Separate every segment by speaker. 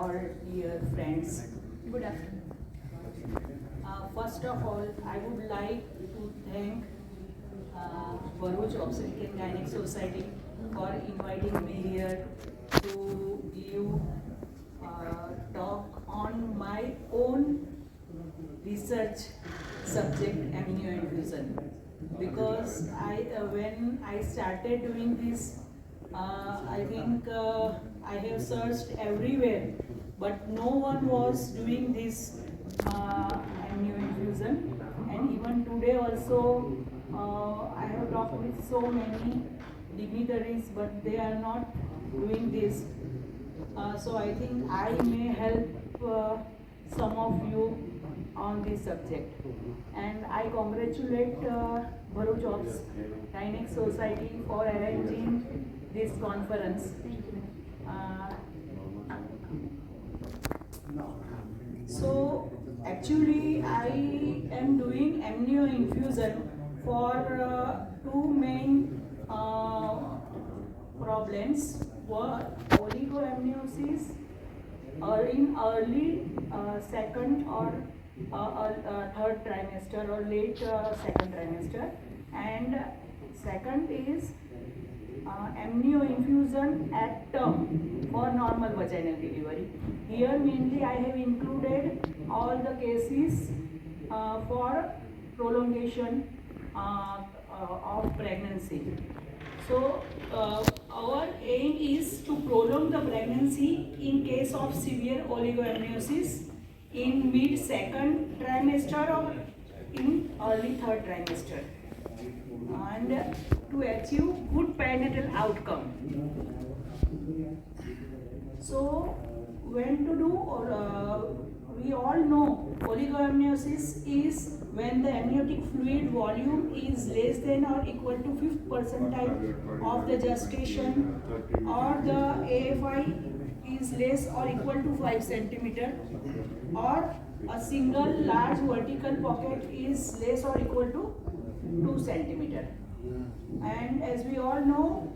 Speaker 1: all dear friends.
Speaker 2: Good afternoon.
Speaker 1: First of all, I would like to thank Bharuch Obstetrician Gynec Society for inviting me here to give talk on my own research subject, amnioinfusion. Because when I started doing this, I think I have searched everywhere, but no one was doing this amnioinfusion. And even today also, I have talked with so many dignitaries, but they are not doing this. So I think I may help some of you on this subject. And I congratulate Bharuch Ops Gynec Society for arranging this conference. So actually I am doing amnioinfusion for two main problems. One, oligoamniosis in early second or third trimester or late second trimester, and second is amnioinfusion at term for normal vaginal delivery. Here mainly I have included all the cases for prolongation of pregnancy. So our aim is to prolong the pregnancy in case of severe oligoamniosis in mid second trimester or in early third trimester, and to achieve good perinatal outcome. So when to do, we all know oligoamniosis is when the amniotic fluid volume is less than or equal to 5th percentile of the gestation, or the AFI is less or equal to 5 centimeter, or a single large vertical pocket is less or equal to 2 centimeter. And as we all know,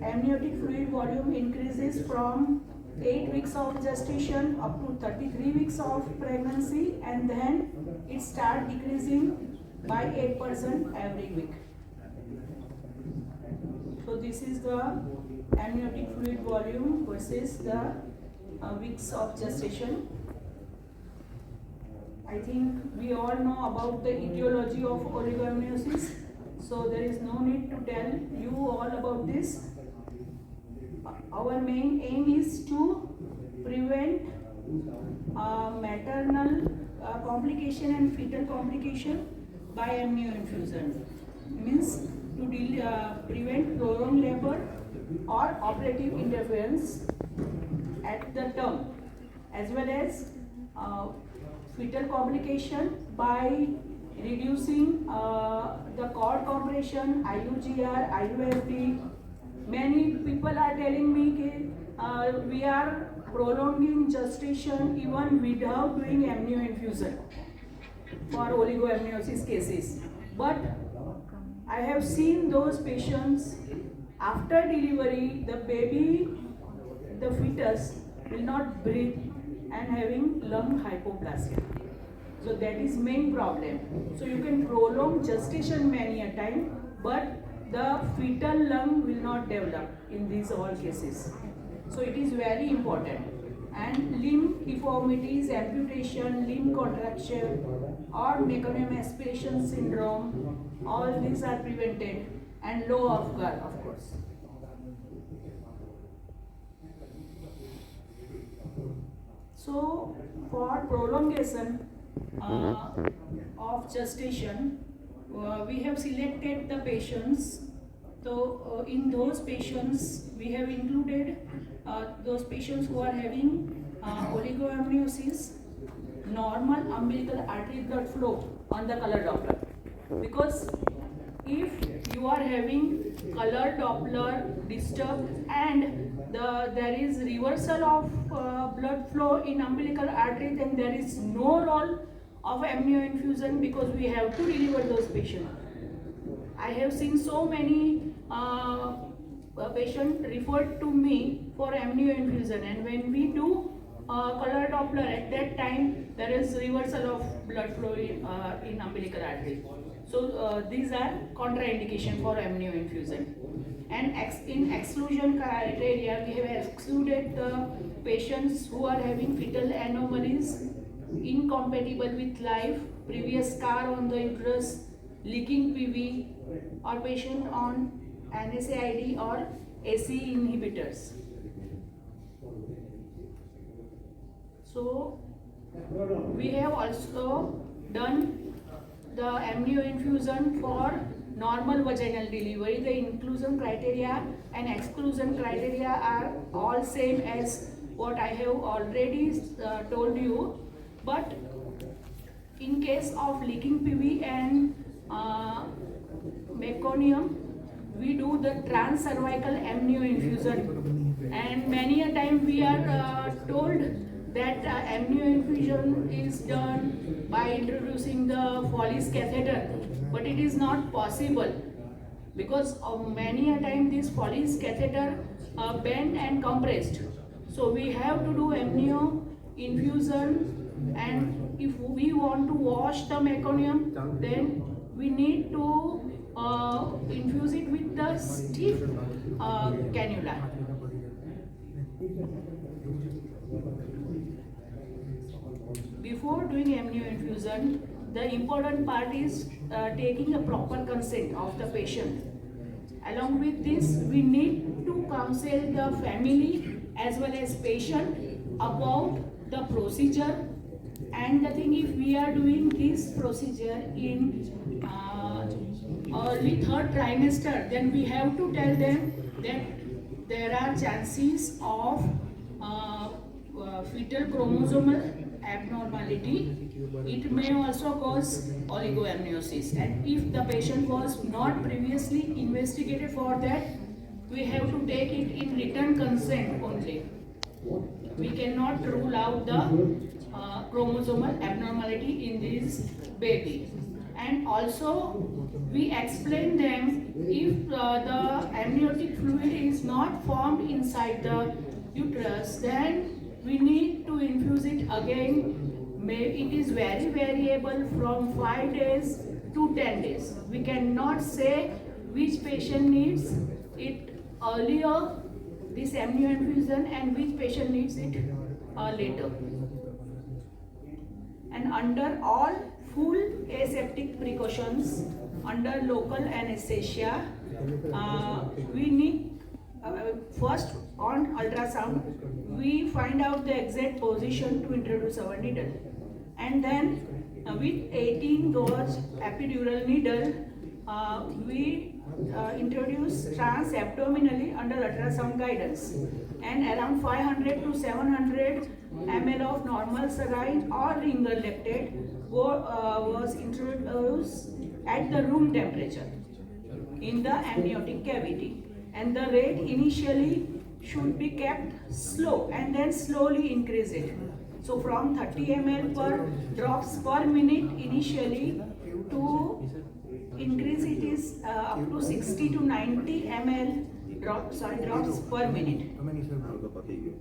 Speaker 1: amniotic fluid volume increases from 8 weeks of gestation up to 33 weeks of pregnancy, and then it starts decreasing by 8% every week. So this is the amniotic fluid volume versus the weeks of gestation. I think we all know about the etiology of oligoamniosis, so there is no need to tell you all about this. Our main aim is to prevent maternal complication and fetal complication by amnioinfusion. Means to prevent prolonged labor or operative interference at the term, as well as fetal complication by reducing the cord compression, IUGR, IUFD. Many people are telling me that we are prolonging gestation even without doing amnioinfusion for oligoamniosis cases. But I have seen those patients after delivery, the baby, the fetus will not breathe and having lung hypoplasia. So that is main problem. So you can prolong gestation many a time, but the fetal lung will not develop in these all cases. So it is very important. And limb deformities, amputation, limb contracture, or meconium aspiration syndrome, all these are prevented, and low of guard, of course. So for prolongation of gestation, we have selected the patients. So in those patients, we have included those patients who are having oligoamniosis, normal umbilical artery blood flow on the color Doppler. Because if you are having color Doppler disturbed and there is reversal of blood flow in umbilical artery, then there is no role of amnioinfusion, because we have to deliver those patients. I have seen so many patients referred to me for amnioinfusion, and when we do color Doppler, at that time there is reversal of blood flow in umbilical artery. So these are contraindication for amnioinfusion. And in exclusion criteria, we have excluded the patients who are having fetal anomalies, incompatible with life, previous scar on the uterus, leaking PV, or patient on NSAID or ACE inhibitors. So we have also done the amnioinfusion for normal vaginal delivery. The inclusion criteria and exclusion criteria are all same as what I have already told you, but in case of leaking PV and meconium, we do the transcervical amnioinfusion, and many a time we are told that amnioinfusion is done by introducing the Foley's catheter, but it is not possible because many a time this Foley's catheter bent and compressed. So we have to do amnioinfusion, and if we want to wash the meconium, then we need to infuse it with the stiff cannula. Before doing amnioinfusion, the important part is taking a proper consent of the patient. Along with this, we need to counsel the family as well as patient about the procedure. And the thing, if we are doing this procedure in early third trimester, then we have to tell them that there are chances of fetal chromosomal abnormality. It may also cause oligoamniosis, and if the patient was not previously investigated for that, we have to take it in written consent only. We cannot rule out the chromosomal abnormality in this baby. And also we explain them, if the amniotic fluid is not formed inside the uterus, then we need to infuse it again. It is very variable from 5 days to 10 days. We cannot say which patient needs it earlier, this amnioinfusion, and which patient needs it later. And under all full aseptic precautions, under local anesthesia, we need first on ultrasound, we find out the exact position to introduce our needle, and then with 18 gauge epidural needle, we introduce trans-abdominally under ultrasound guidance, and around 500 to 700 ml of normal saline or ringer lactate was introduced at the room temperature in the amniotic cavity, and the rate initially should be kept slow and then slowly increase it. So from 30 ml per drops per minute initially, to increase it is up to 60 to 90 ml drops per minute.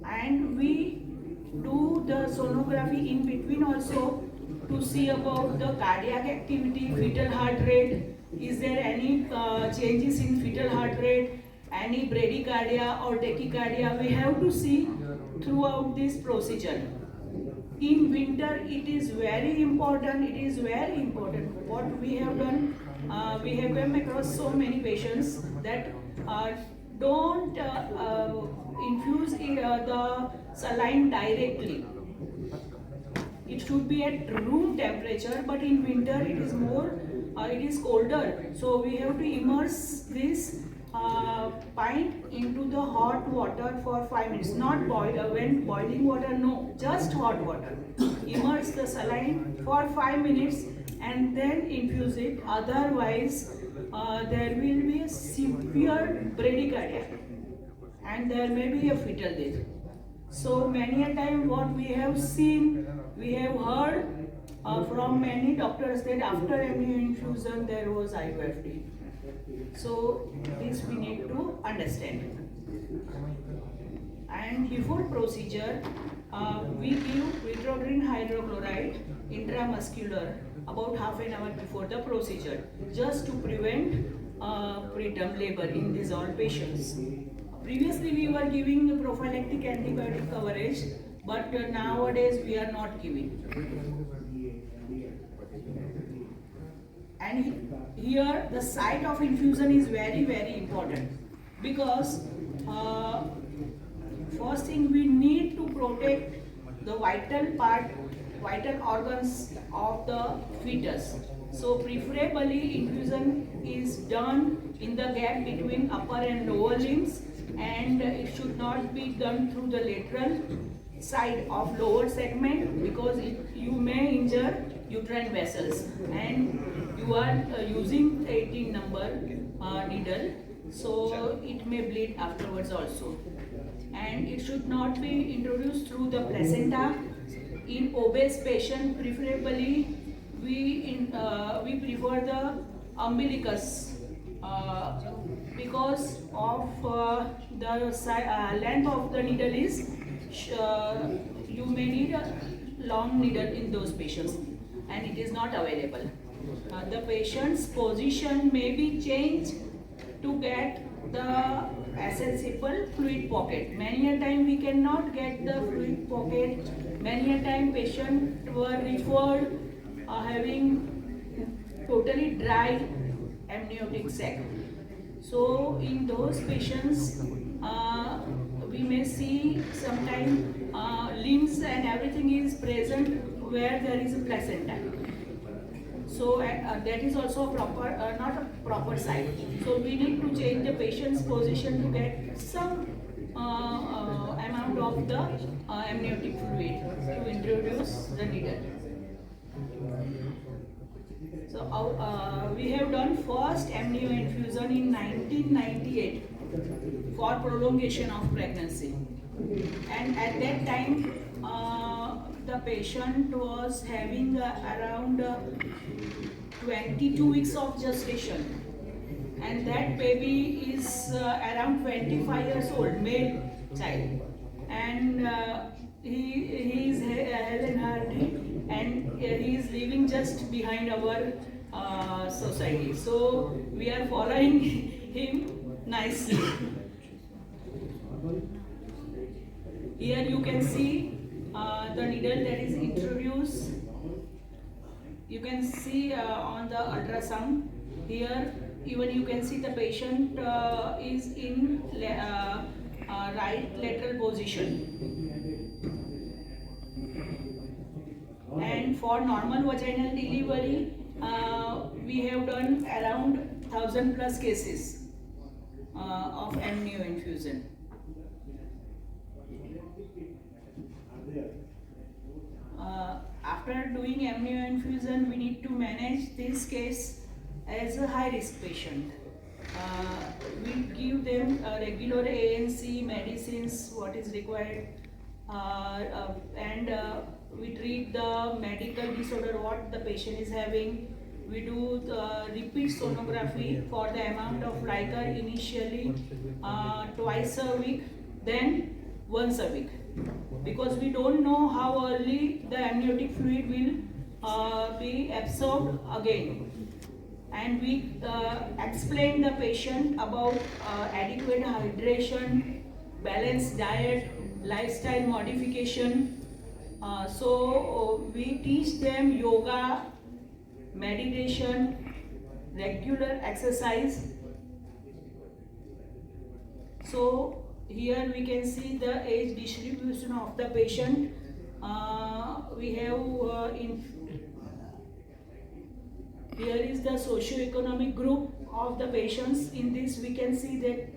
Speaker 1: And we do the sonography in between also to see about the cardiac activity, fetal heart rate. Is there any changes in fetal heart rate, any bradycardia or tachycardia? We have to see throughout this procedure. In winter, it is very important. It is very important. What we have done, we have come across so many patients that don't infuse the saline directly. It should be at room temperature, but in winter it is more, it is colder. So we have to immerse this pint into the hot water for 5 minutes. Not when boiling water, no, just hot water. Immerse the saline for 5 minutes and then infuse it. Otherwise, there will be a severe bradycardia and there may be a fetal death. So many a time what we have seen, we have heard from many doctors that after amnioinfusion there was IUFD. So this we need to understand. And before procedure, we give intrauterine hydrochloride intramuscular about half an hour before the procedure, just to prevent preterm labor in these all patients. Previously we were giving prophylactic antibiotic coverage, but nowadays we are not giving. And here the site of infusion is very important, because first thing, we need to protect the vital organs of the fetus. So preferably infusion is done in the gap between upper and lower limbs, and it should not be done through the lateral side of lower segment, because you may injure uterine vessels, and you are using 18 number needle, so it may bleed afterwards also. And it should not be introduced through the placenta. In obese patient, preferably we prefer the umbilicus, because of the length of the needle is you may need a long needle in those patients, and it is not available. The patient's position may be changed to get the accessible fluid pocket. Many a time we cannot get the fluid pocket. Many a time patient were referred having totally dry amniotic sac. So in those patients, we may see sometimes limbs and everything is present where there is a placenta. So that is also a proper, not a proper site. So we need to change the patient's position to get some amount of the amniotic fluid to introduce the needle. So we have done first amnioinfusion in 1998 for prolongation of pregnancy, and at that time the patient was having around 22 weeks of gestation, and that baby is around 25 years old, male child, and he is Helen Hardy, and he is living just behind our society. So we are following him nicely. Here you can see the needle that is introduced. You can see on the ultrasound here, even you can see the patient is in right lateral position. And for normal vaginal delivery, we have done around 1000 plus cases of amnioinfusion. After doing amnioinfusion, we need to manage this case as a high risk patient. We give them regular ANC medicines, what is required, and we treat the medical disorder what the patient is having. We do the repeat sonography for the amount of Riker initially twice a week, then once a week, because we don't know how early the amniotic fluid will be absorbed again. And we explain the patient about adequate hydration, balanced diet, lifestyle modification. So we teach them yoga, meditation, regular exercise. So here we can see the age distribution of the patient. We have here is the socio-economic group of the patients. In this we can see that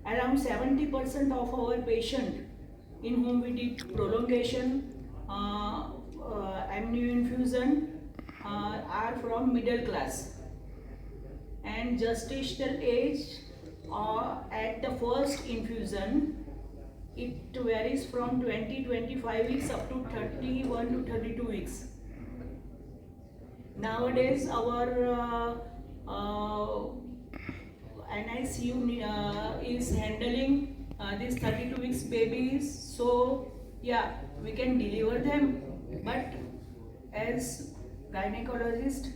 Speaker 1: around 70% of our patients in whom we did prolongation, amnioinfusion, are from middle class. And gestational age at the first infusion, it varies from 20-25 weeks up to 31 to 32 weeks. Nowadays our NICU is handling these 32 weeks babies, so Yeah, we can deliver them, but as gynecologist,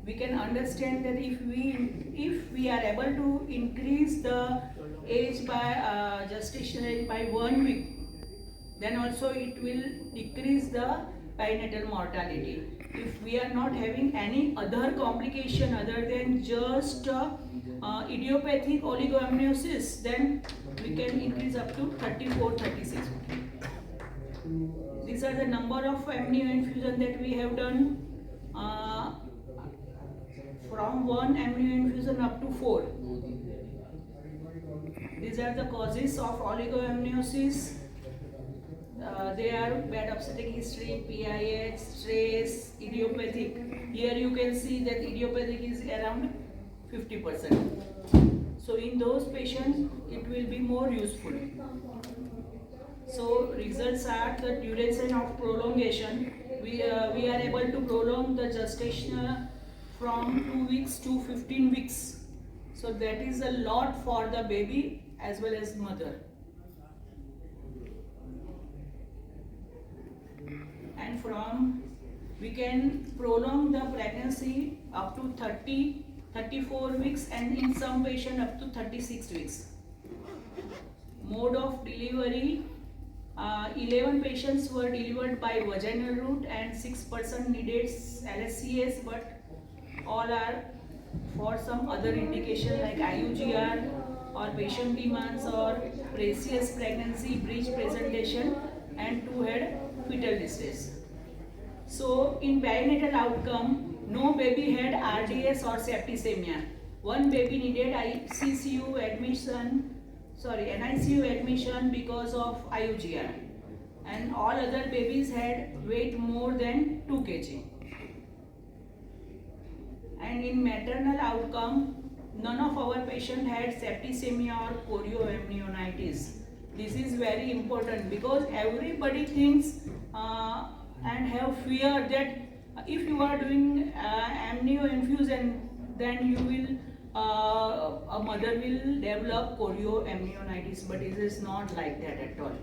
Speaker 1: we can understand that if we are able to increase the age by gestation age by 1 week, then also it will decrease the perinatal mortality. If we are not having any other complication other than just idiopathic oligoamniosis, then we can increase up to 34, 36. These are the number of amnioinfusion that we have done, uh, from 1 amnioinfusion up to 4. These are the causes of oligoamniosis. They are bad obstetric history, PIH, stress, idiopathic. Here you can see that idiopathic is around 50%. So in those patients, it will be more useful. So results are the duration of prolongation. We are able to prolong the gestation from 2 weeks to 15 weeks. So that is a lot for the baby as well as mother. And we can prolong the pregnancy up to 30, 34 weeks, and in some patient up to 36 weeks. Mode of delivery, 11 patients were delivered by vaginal route and 6% needed LSCS, but all are for some other indication like IUGR or patient demands or precious pregnancy, breech presentation, and 2 had fetal distress. So in perinatal outcome, no baby had RDS or septicemia. One baby needed NICU admission because of IUGR, and all other babies had weight more than 2 kg. And in maternal outcome, none of our patients had septicemia or chorioamnionitis. This is very important because everybody thinks and have fear that if you are doing amnioinfusion, then you will a mother will develop chorioamnionitis, but it is not like that at all.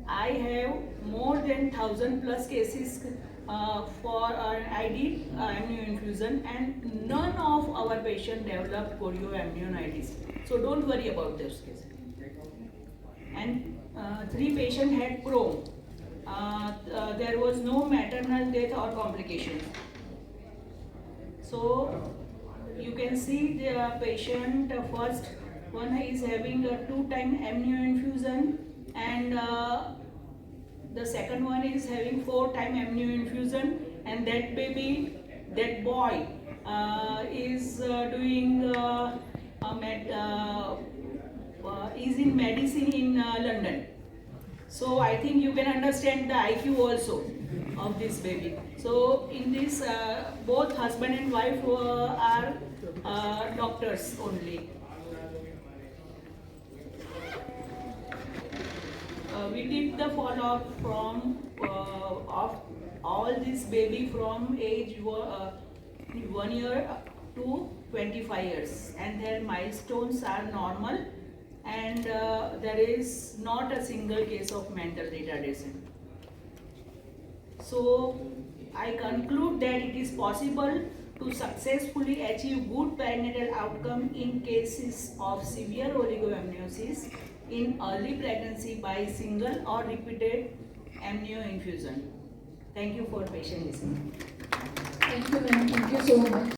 Speaker 1: I have more than 1,000 plus cases I did amnioinfusion, and none of our patients developed chorioamnionitis. So don't worry about those cases. And 3 patients had Pro. There was no maternal death or complication. So you can see the patient first one is having a 2-time amnioinfusion, and the second one is having 4-time amnioinfusion, and that boy is doing is in medicine in London. So I think you can understand the IQ also of this baby. So in this, both husband and wife are doctors only. We did the follow-up from of all this baby from age 1 year to 25 years, and their milestones are normal, and there is not a single case of mental retardation. So I conclude that it is possible to successfully achieve good perinatal outcome in cases of severe oligoamniosis in early pregnancy by single or repeated amnioinfusion. Thank you for patient listening.
Speaker 2: Thank you, ma'am. Thank you so much.